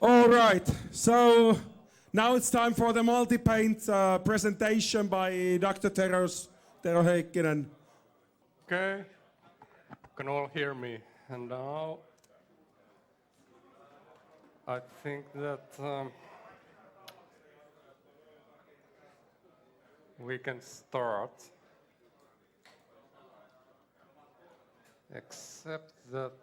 All right, so now it's time for the Multipaint presentation by Dr. TerrorZ Heikkinen. Okay, you can all hear me. And now I think that we can start. Except that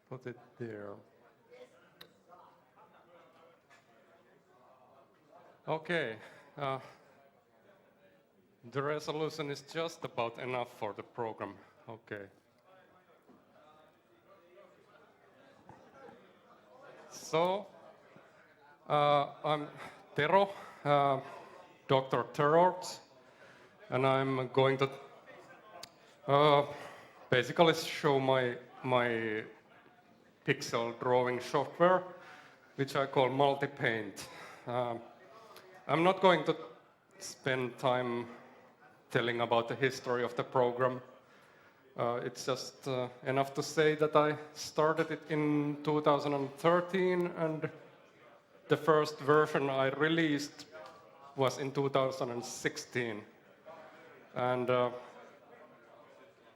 put it there. Okay, the resolution is just about enough for the program. Okay. So, I'm Tero, Dr. TerrorZ, and I'm going to basically show my pixel drawing software, which I call Multipaint. I'm not going to spend time telling about the history of the program. It's just enough to say that I started it in 2013, and the first version I released was in 2016. And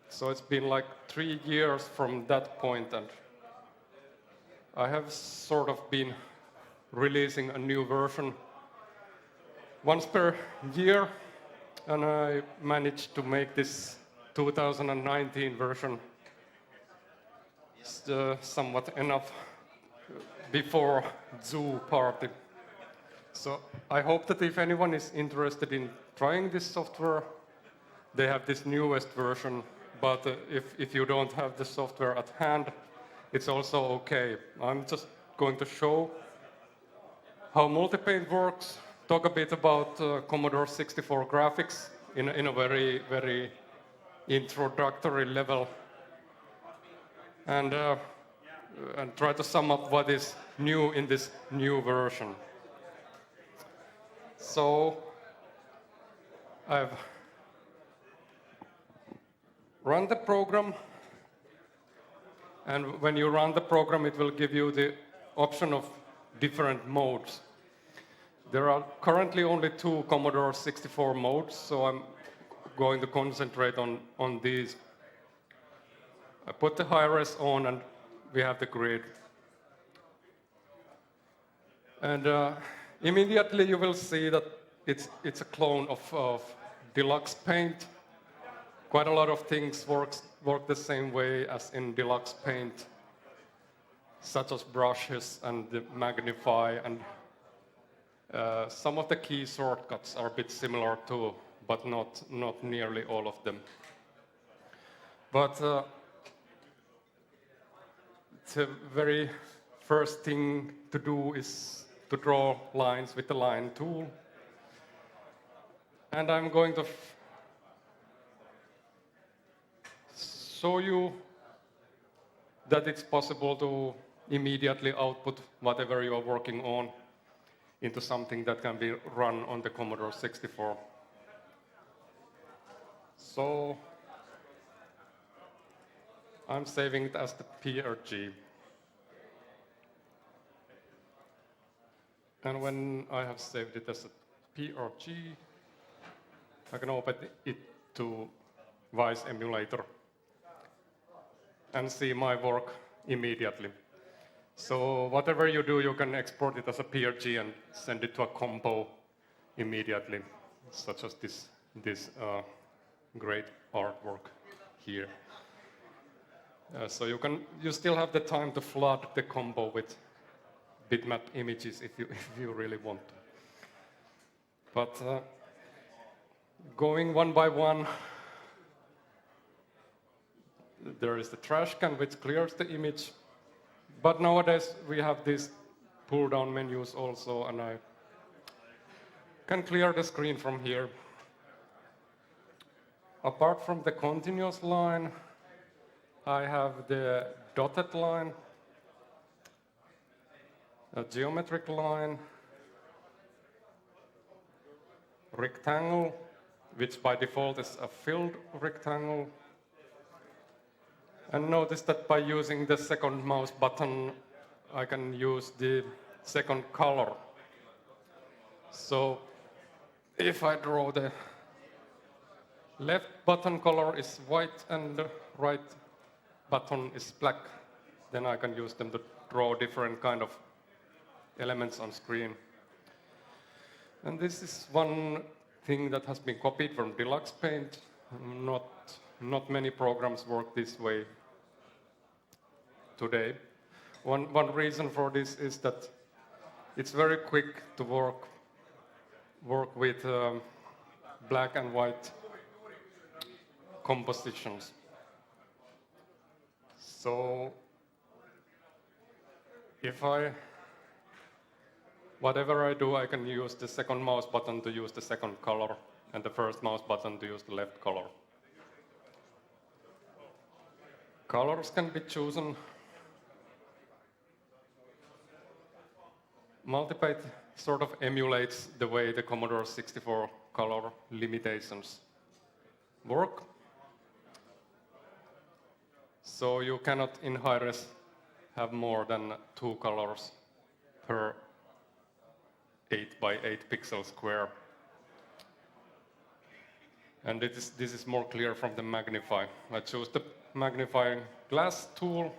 so it's been like 3 years from that point, and I have sort of been releasing a new version once per year, and I managed to make this 2019 version somewhat enough before Zooparty. So I hope that if anyone is interested in trying this software, they have this newest version, but if you don't have the software at hand, it's also okay. I'm just going to show how Multipaint works, talk a bit about Commodore 64 graphics in a very, very introductory level, and try to sum up what is new in this new version. So I've run the program, and when you run the program, it will give you the option of different modes. There are currently only 2 Commodore 64 modes, so I'm going to concentrate on these. I put the high-res on, and we have the grid. And immediately you will see that it's a clone of Deluxe Paint. Quite a lot of things work the same way as in Deluxe Paint, such as brushes and the magnify, and some of the key shortcuts are a bit similar too, but not nearly all of them. But the very first thing to do is to draw lines with the line tool. And I'm going to show you that it's possible to immediately output whatever you are working on into something that can be run on the Commodore 64. So I'm saving it as the PRG. And when I have saved it as a PRG, I can open it to Vice emulator and see my work immediately. So whatever you do, you can export it as a PRG and send it to a compo immediately, such as this great artwork here. So you still have the time to flood the compo with bitmap images if you really want to. But going one by one, there is the trash can which clears the image. But nowadays we have these pull-down menus also, and I can clear the screen from here. Apart from the continuous line, I have the dotted line, a geometric line, rectangle, which by default is a filled rectangle. And notice that by using the second mouse button, I can use the second color. So if I draw the left button color is white and the right button is black, then I can use them to draw different kind of elements on screen. And this is one thing that has been copied from Deluxe Paint. Not many programs work this way today. One reason for this is that it's very quick to work with black and white compositions. So whatever I do, I can use the second mouse button to use the second color and the first mouse button to use the left color. Colors can be chosen. Multipaint sort of emulates the way the Commodore 64 color limitations work. So you cannot in high-res have more than 2 colors per 8 by 8 pixel square. And this is more clear from the magnify. I choose the magnifying glass tool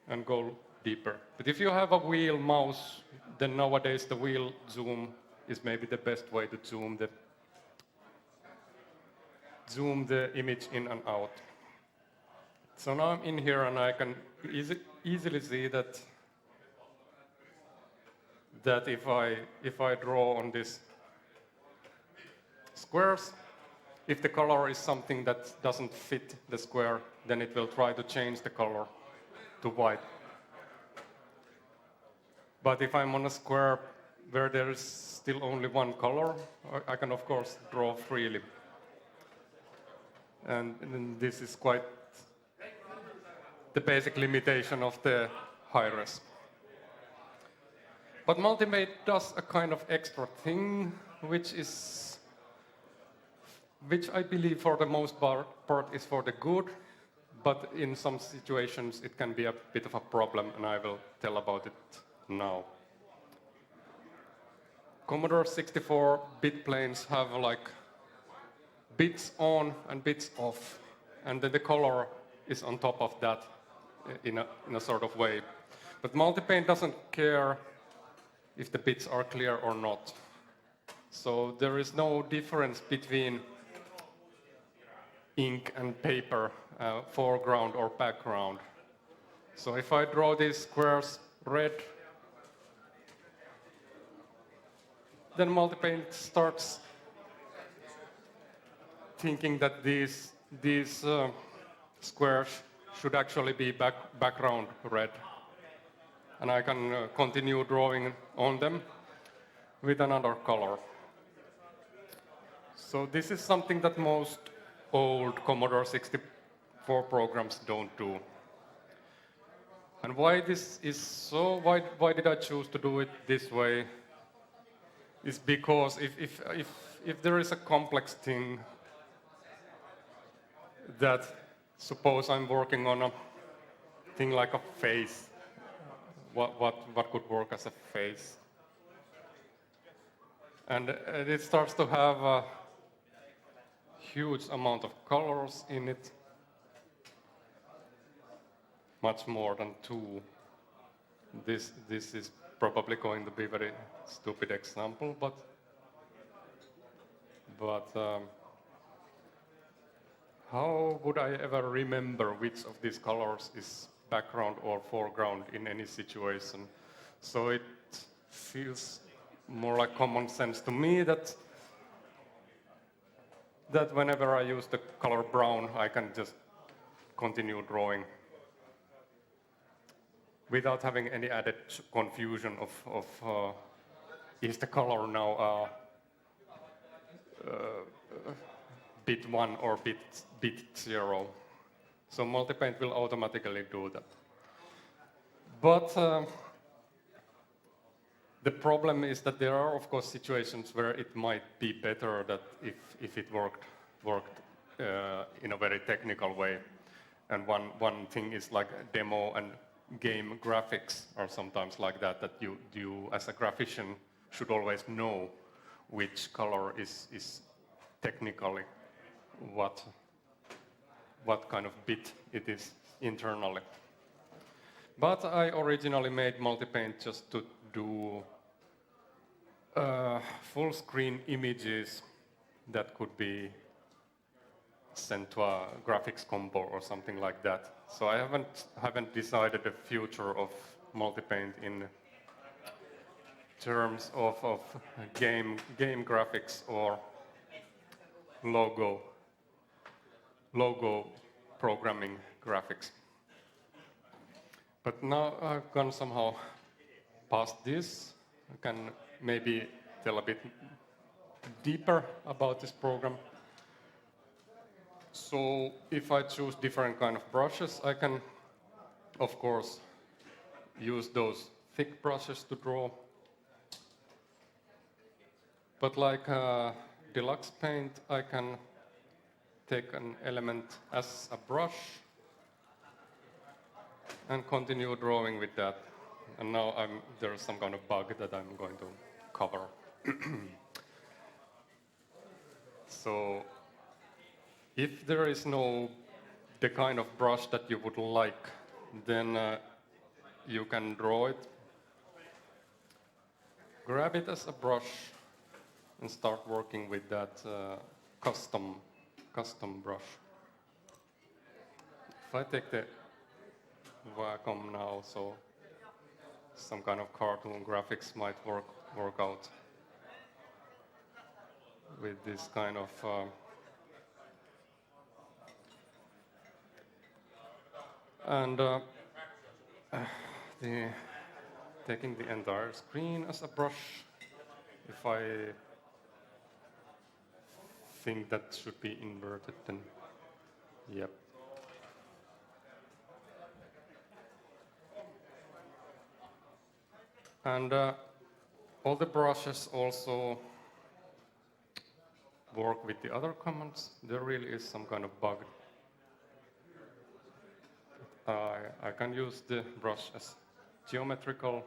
and go deeper. But if you have a wheel mouse, then nowadays the wheel zoom is maybe the best way to zoom the image in and out. So now I'm in here and I can easily see that if I draw on these squares, if the color is something that doesn't fit the square, then it will try to change the color to white. But if I'm on a square where there is still only one color, I can of course draw freely. And this is quite the basic limitation of the high-res. But Multipaint does a kind of extra thing, which I believe for the most part is for the good, but in some situations it can be a bit of a problem, and I will tell about it now. Commodore 64 bit planes have like bits on and bits off, and then the color is on top of that in a sort of way. But Multipaint doesn't care if the bits are clear or not. So there is no difference between ink and paper, foreground or background. So if I draw these squares red, then Multipaint starts thinking that these squares should actually be background red. And I can continue drawing on them with another color. So this is something that most old Commodore 64 programs don't do. And why this is so, why did I choose to do it this way? Is because if there is a complex thing that, suppose I'm working on a thing like a face, what could work as a face? And it starts to have a huge amount of colors in it, much more than 2. This is probably going to be a very stupid example, but how would I ever remember which of these colors is background or foreground in any situation? So it feels more like common sense to me that whenever I use the color brown, I can just continue drawing without having any added confusion of is the color now bit 1 or bit 0. So Multipaint will automatically do that. But The problem is that there are, of course, situations where it might be better that if it worked in a very technical way. And one thing is like demo and game graphics are sometimes like that, that you as a graphician should always know which color is technically what kind of bit it is internally. But I originally made Multipaint just to do full screen images that could be sent to a graphics compo or something like that. So I haven't decided the future of Multipaint in terms of game graphics or logo programming graphics. But now I've gone somehow past this. I can maybe tell a bit deeper about this program. So if I choose different kind of brushes, I can, of course, use those thick brushes to draw. But like Deluxe Paint, I can take an element as a brush and continue drawing with that. And now there's some kind of bug that I'm going to cover. So if there is the kind of brush that you would like, then you can draw it, grab it as a brush, and start working with that custom brush. If I take the Wacom now, so some kind of cartoon graphics might work out with this kind of taking the entire screen as a brush. If I think that should be inverted, then yep. And all the brushes also work with the other commands. There really is some kind of bug. I can use the brush as geometrical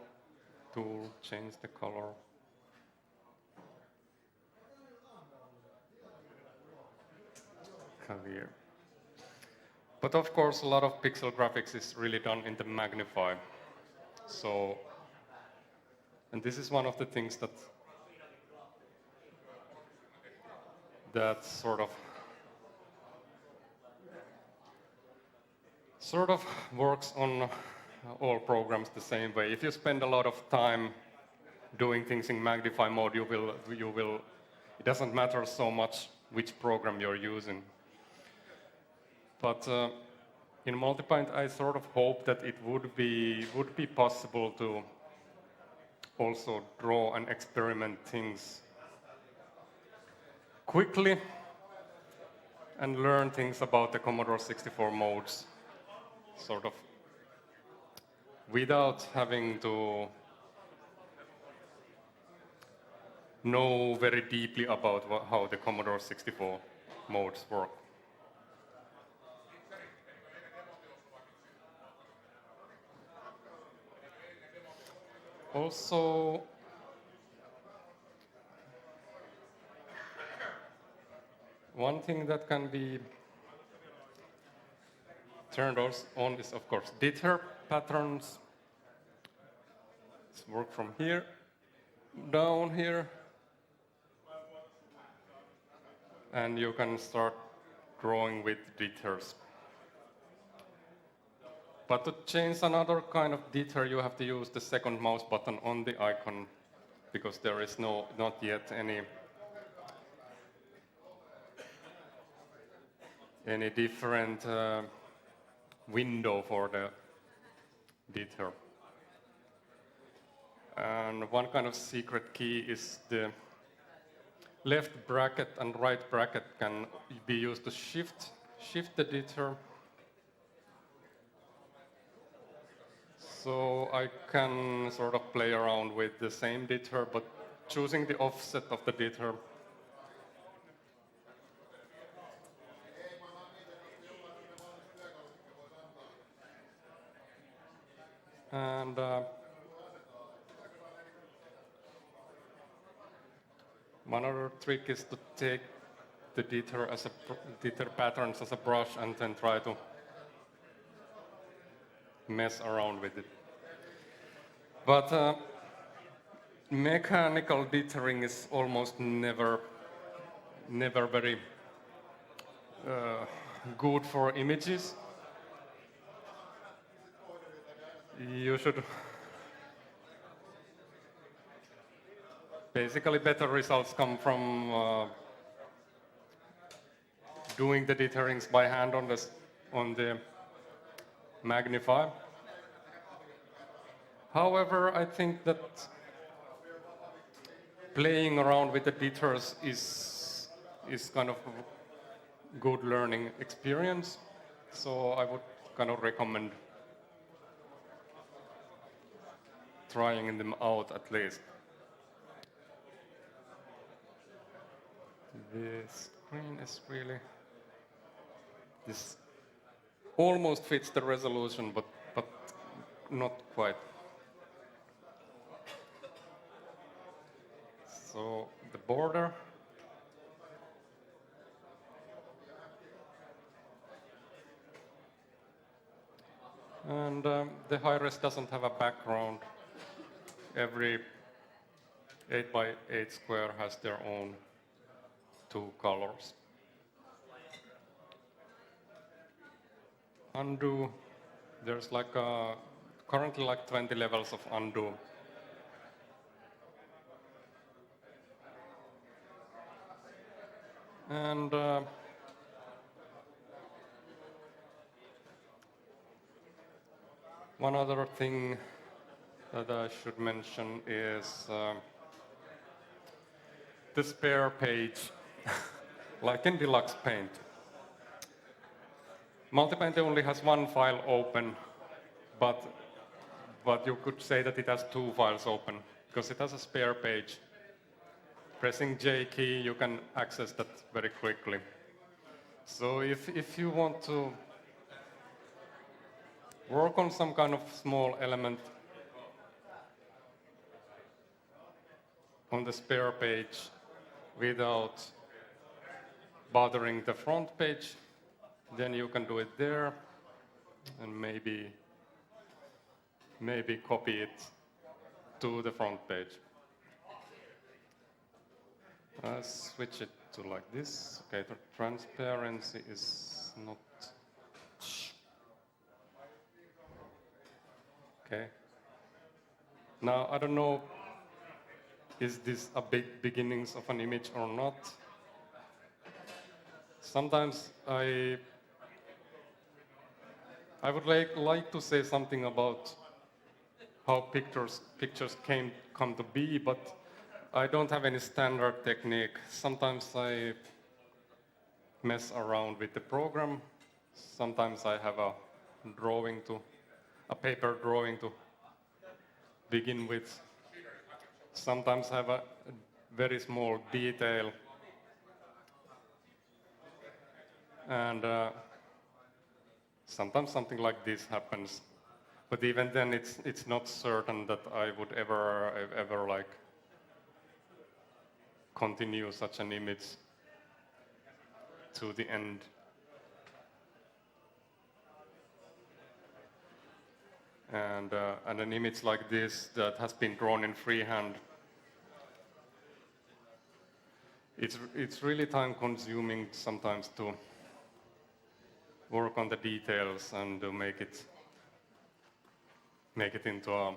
tool, change the color. Clear. But of course, a lot of pixel graphics is really done in the magnify. So, and this is one of the things that sort of works on all programs the same way. If you spend a lot of time doing things in magnify mode, you will. It doesn't matter so much which program you're using. But in Multipaint, I sort of hope that it would be possible to also draw and experiment things quickly and learn things about the Commodore 64 modes, sort of without having to know very deeply about how the Commodore 64 modes work. Also, one thing that can be turned on is, of course, dither patterns. Let's work from here, down here, and you can start drawing with dithers. But to change another kind of dither, you have to use the second mouse button on the icon, because there is not yet any different window for the dither. And one kind of secret key is the left bracket and right bracket can be used to shift the dither. So I can sort of play around with the same dither, but choosing the offset of the dither. And one other trick is to take the dither patterns as a brush and then try to mess around with it. But mechanical dithering is almost never very good for images. You should basically better results come from doing the ditherings by hand on the magnifier. However, I think that playing around with the dithers is kind of a good learning experience. So I would kind of recommend trying them out at least. This screen is really, this almost fits the resolution, but not quite. So the border. And the high-res doesn't have a background. Every 8x8 square has their own 2 colors. Undo, there's like currently like 20 levels of undo. And one other thing that I should mention is the spare page, like in Deluxe Paint. Multipaint only has 1 file open, but you could say that it has 2 files open, because it has a spare page. Pressing J key, you can access that very quickly. So if you want to work on some kind of small element on the spare page without bothering the front page, then you can do it there and maybe copy it to the front page. Switch it to like this. Okay, the transparency is not. Okay. Now, I don't know, is this a big beginnings of an image or not? Sometimes I would like to say something about how pictures come to be, but I don't have any standard technique. Sometimes I mess around with the program. Sometimes I have a paper drawing to begin with. Sometimes I have a very small detail. And sometimes something like this happens. But even then, it's not certain that I would ever like continue such an image to the end. And an image like this that has been drawn in freehand, it's really time-consuming sometimes to work on the details and to make it into a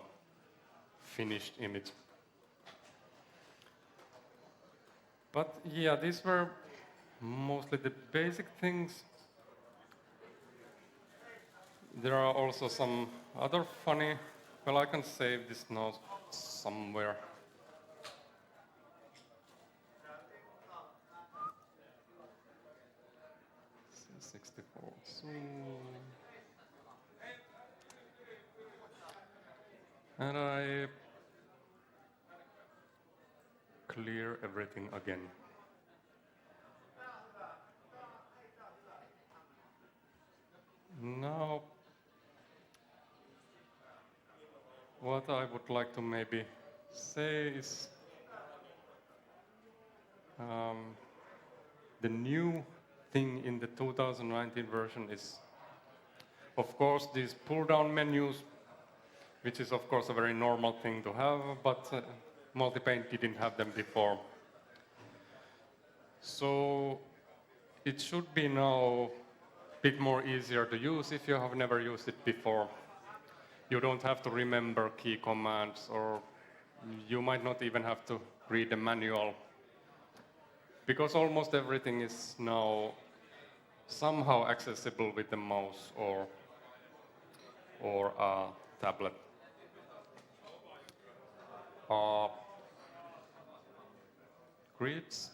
finished image. But yeah, these were mostly the basic things. There are also some other funny, well, I can save this note somewhere. C64. So And I clear everything again. Now, what I would like to maybe say is the new thing in the 2019 version is, of course, these pull-down menus, which is, of course, a very normal thing to have, but Multipaint didn't have them before. So it should be now a bit more easier to use if you have never used it before. You don't have to remember key commands, or you might not even have to read the manual, because almost everything is now somehow accessible with the mouse or a tablet. Grids.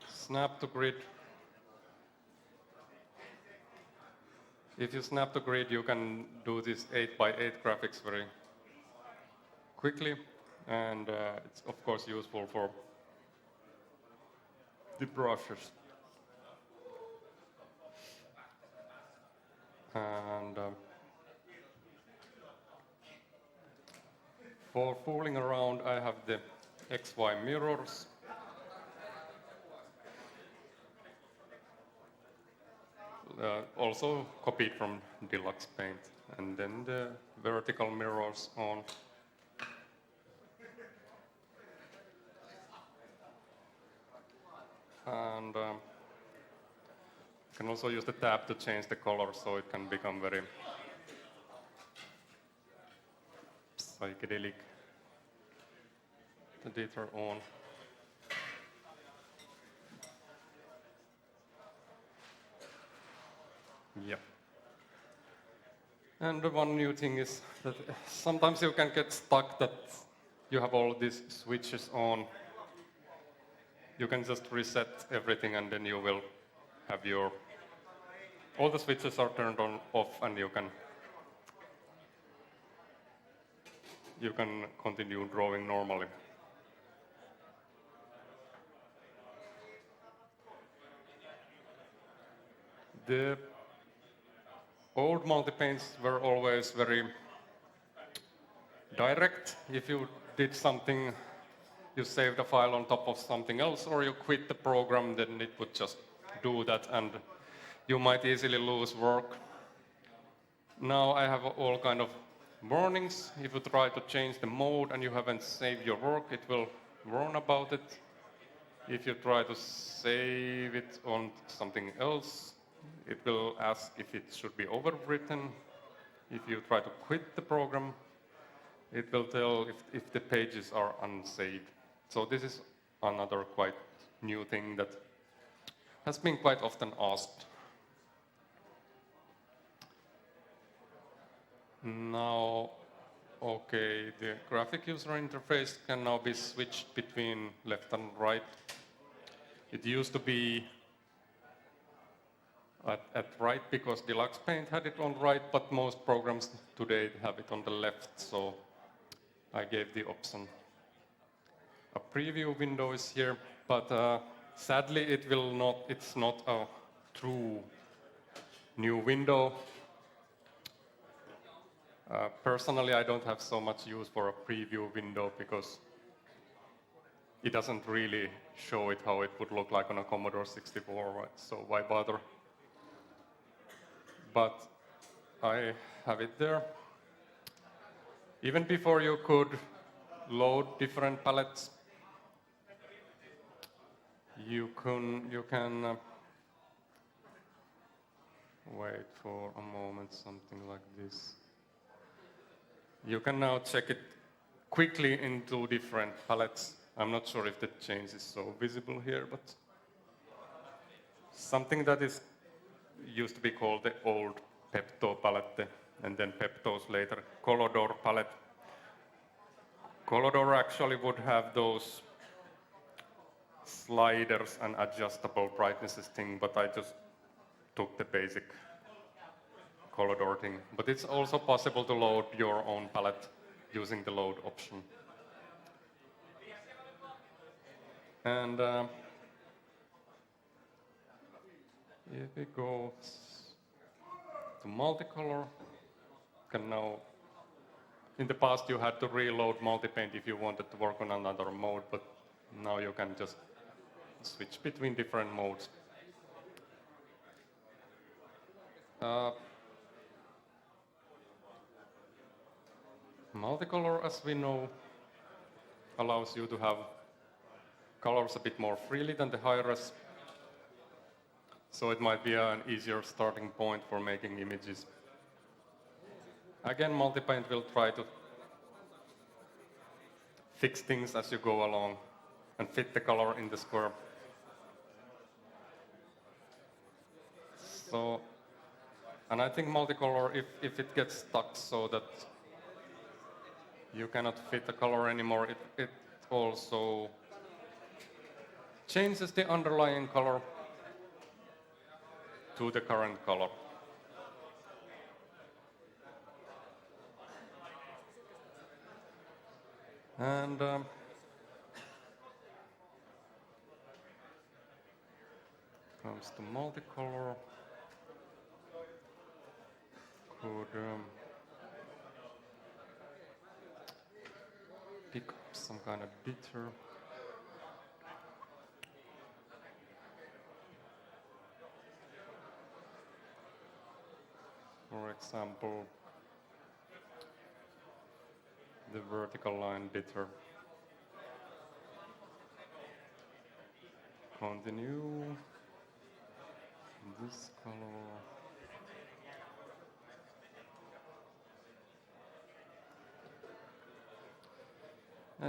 Snap to grid. If you snap to grid, you can do this 8x8 graphics very quickly, and it's of course useful for the brushes. And for fooling around, I have the XY mirrors. Also copied from Deluxe Paint, and then the vertical mirrors on. And you can also use the tab to change the color, so it can become very psychedelic. The data on. Yeah. And the one new thing is that sometimes you can get stuck that you have all these switches on. You can just reset everything, and then you will have all the switches are turned on, off, and you can continue drawing normally. The old Multipaints were always very direct. If you did something, you saved a file on top of something else, or you quit the program, then it would just do that, and you might easily lose work. Now I have all kind of warnings. If you try to change the mode and you haven't saved your work, it will warn about it. If you try to save it on something else, it will ask if it should be overwritten. If you try to quit the program, it will tell if the pages are unsaved. So this is another quite new thing that has been quite often asked. Now, okay, the graphic user interface can now be switched between left and right. It used to be at right because Deluxe Paint had it on right, but most programs today have it on the left, so I gave the option. A preview window is here, but sadly it's not a true new window. Personally, I don't have so much use for a preview window because it doesn't really show it how it would look like on a Commodore 64, right? So why bother? But I have it there. Even before you could load different palettes, you can wait for a moment, something like this. You can now check it quickly into different palettes. I'm not sure if the change is so visible here, but something that used to be called the old Pepto palette, and then Pepto's later Colodor palette. Colodor actually would have those sliders and adjustable brightnesses thing, but I just took the basic color sorting. But it's also possible to load your own palette using the load option. And if we go to multicolor, you can now, in the past you had to reload Multipaint if you wanted to work on another mode, but now you can just switch between different modes. Multicolor, as we know, allows you to have colors a bit more freely than the high-res, so it might be an easier starting point for making images. Again, Multipaint will try to fix things as you go along and fit the color in the square. So, and I think multicolor, if it gets stuck so that you cannot fit the color anymore, it also changes the underlying color to the current color. And comes to multicolor. Could pick up some kind of bitter. For example, the vertical line bitter. Continue this color.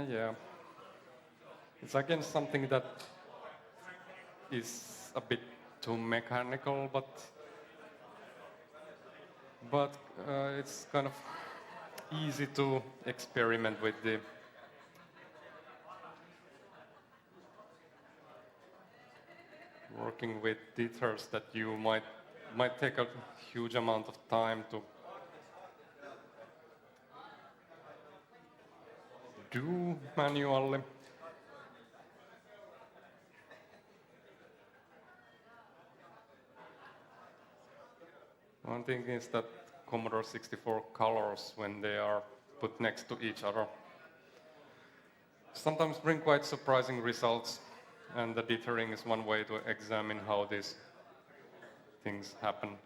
Yeah, it's again something that is a bit too mechanical, but it's kind of easy to experiment with the working with details that you might take a huge amount of time to do manually. One thing is that Commodore 64 colors, when they are put next to each other, sometimes bring quite surprising results, and the dithering is one way to examine how these things happen.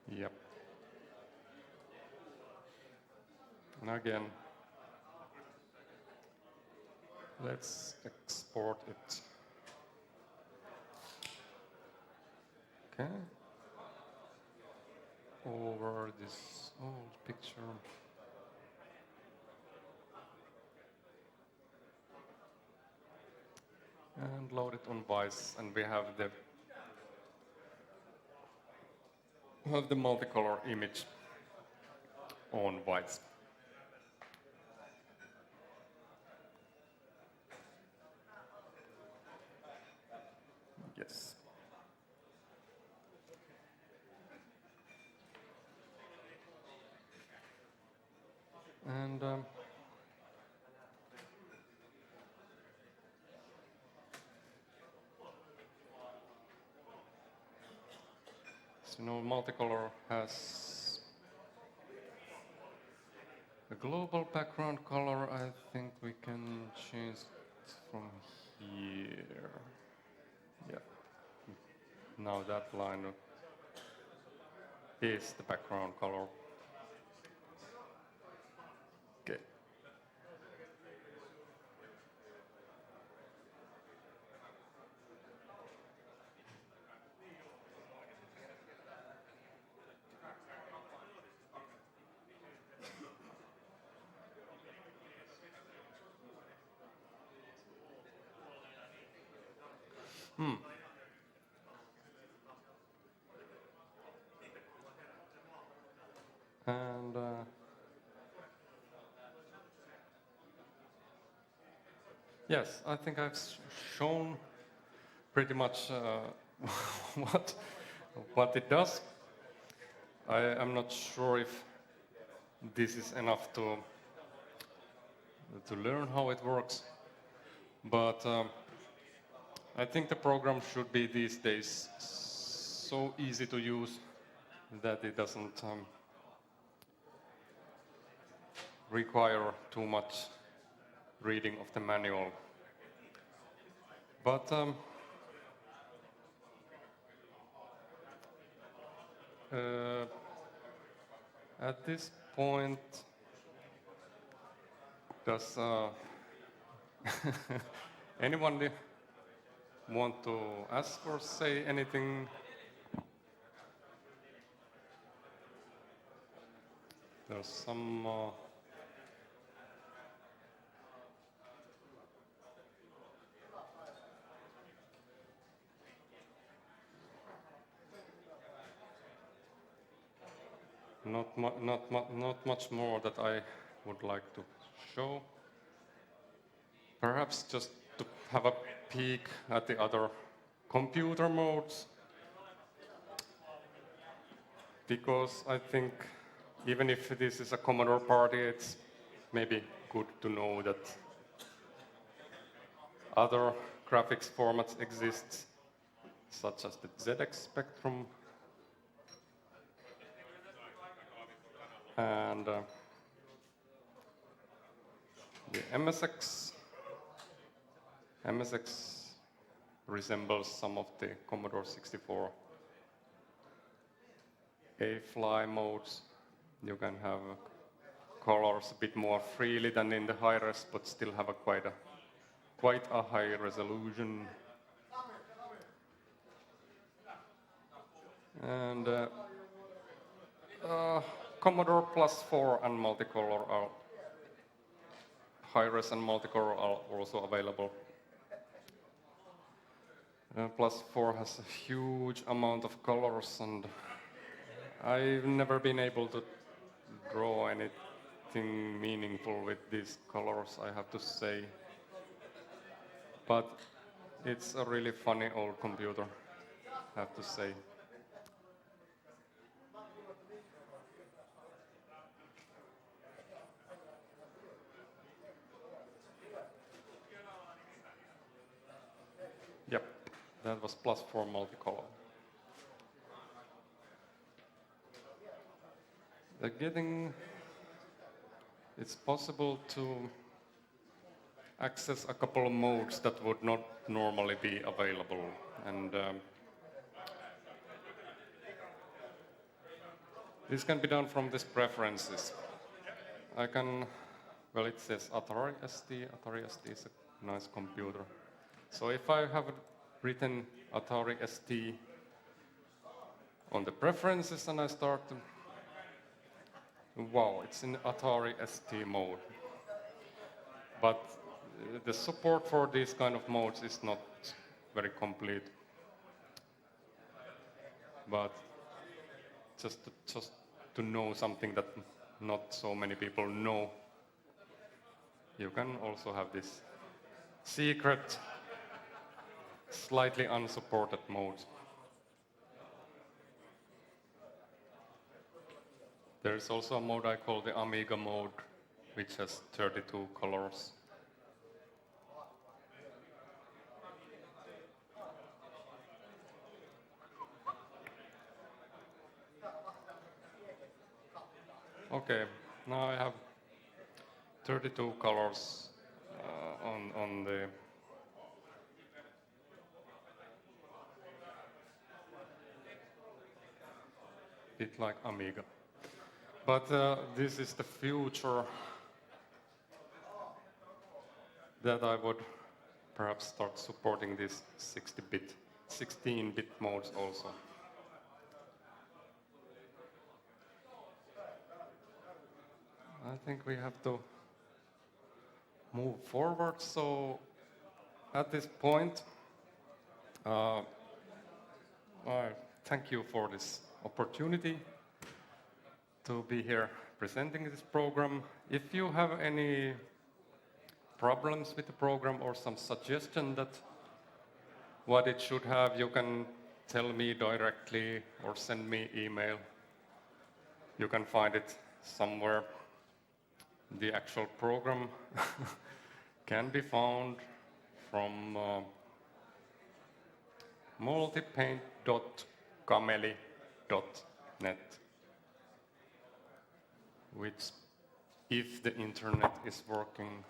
Yep. And again, let's export it. Okay. Over this old picture. And load it on Vice, and we have the multicolor image on Vice. Yes. And so now multicolor has a global background color. I think we can change it from here. Yeah. Now that line is the background color. Okay. Yes, I think I've shown pretty much what it does. I'm not sure if this is enough to learn how it works, but I think the program should be these days so easy to use that it doesn't require too much reading of the manual. But at this point, does anyone want to ask or say anything? There's some not much more that I would like to show. Perhaps just to have a peek at the other computer modes, because I think even if this is a Commodore party, it's maybe good to know that other graphics formats exist, such as the ZX Spectrum and the MSX. MSX resembles some of the Commodore 64 A-Fly modes. You can have colors a bit more freely than in the high-res, but still have quite a high resolution. And Commodore +4 and multicolor are high-res and multicolor are also available. +4 has a huge amount of colors, and I've never been able to draw anything meaningful with these colors, I have to say. But it's a really funny old computer, I have to say. Yep, that was +4 multicolor. It's possible to access a couple of modes that would not normally be available. And this can be done from these preferences. Well, it says Atari ST. Atari ST is a nice computer. So if I have written Atari ST on the preferences and I start to, wow, it's in Atari ST mode. But the support for these kind of modes is not very complete. But just to know something that not so many people know, you can also have this secret, slightly unsupported mode. There is also a mode I call the Amiga mode, which has 32 colors. Okay, now I have 32 colors on the bit like Amiga. But this is the future that I would perhaps start supporting these 16-bit modes also. I think we have to move forward. So at this point, I thank you for this opportunity to be here presenting this program. If you have any problems with the program or some suggestion that what it should have, you can tell me directly or send me email. You can find it somewhere. The actual program can be found from multipaint.cameli.net, which, if the internet is working,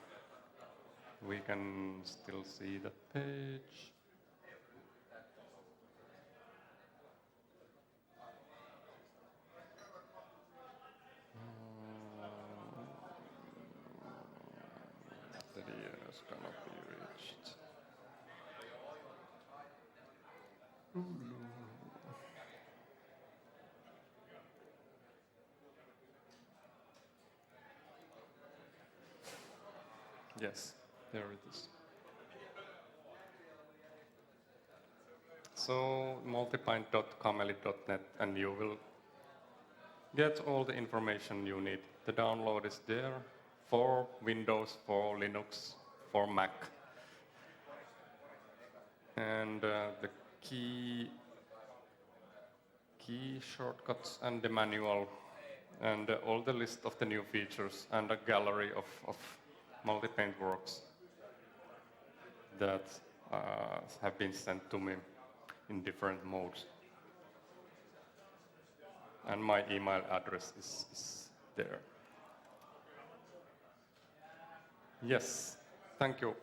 we can still see the page. The years cannot be reached. Yes, there it is. So multipaint.cameli.net, and you will get all the information you need. The download is there for Windows, for Linux, for Mac. And the key shortcuts and the manual and all the list of the new features and a gallery of Multipaint works that have been sent to me in different modes. And my email address is there. Yes, thank you.